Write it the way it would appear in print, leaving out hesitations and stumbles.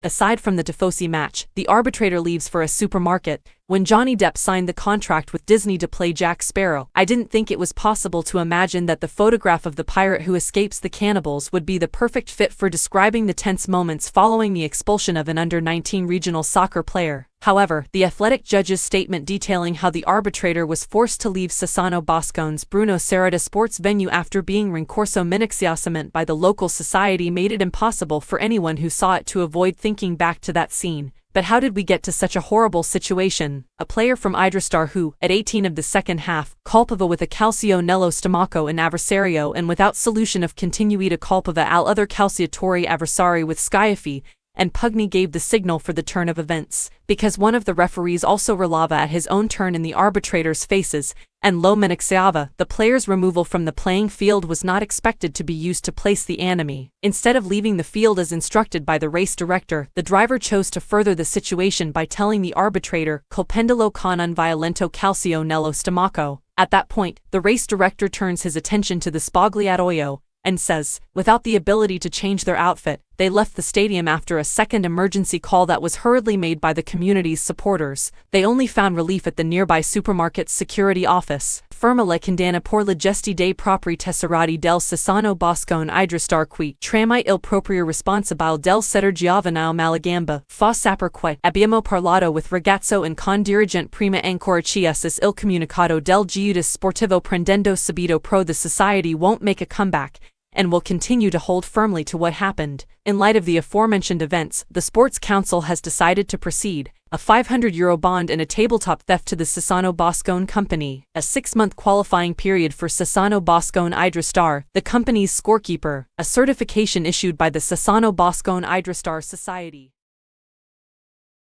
Aside from the Tifosi match, the arbitrator leaves for a supermarket. When Johnny Depp signed the contract with Disney to play Jack Sparrow, I didn't think it was possible to imagine that the photograph of the pirate who escapes the cannibals would be the perfect fit for describing the tense moments following the expulsion of an under-19 regional soccer player. However, the Athletic judge's statement detailing how the arbitrator was forced to leave Sassano Boscone's Bruno Cereda sports venue after being rincorso minaxiosamente by the local society made it impossible for anyone who saw it to avoid thinking back to that scene. But how did we get to such a horrible situation? A player from Idristar who, at 18 of the second half, culpava with a calcio nello stomaco in avversario and without solution of continuita culpava al other calciatori avversari with Schiaffi, and Pugny gave the signal for the turn of events, because one of the referees also relava at his own turn in the arbitrator's faces, and lo minaxiava, the player's removal from the playing field was not expected to be used to place the enemy. Instead of leaving the field as instructed by the race director, the driver chose to further the situation by telling the arbitrator, colpendolo con un violento calcio nello stomaco. At that point, the race director turns his attention to the spogliatoio, and says, without the ability to change their outfit, they left the stadium after a second emergency call that was hurriedly made by the community's supporters. They only found relief at the nearby supermarket's security office. Ferma le condana por la gesti dei propri tesserati del Sassano Boscone Idristar qui tramite il proprio responsabile del setter Giovanni Malagamba, fa saper que abbiamo parlato with ragazzo and con dirigente prima ancora chiusis il comunicato del giudice sportivo prendendo subito pro the society won't make a comeback, and will continue to hold firmly to what happened. In light of the aforementioned events, the Sports Council has decided to proceed a €500 bond and a tabletop theft to the Sassano Boscone Company, a 6-month qualifying period for Sassano Boscone Idristar, the company's scorekeeper, a certification issued by the Sassano Boscone Idristar Society.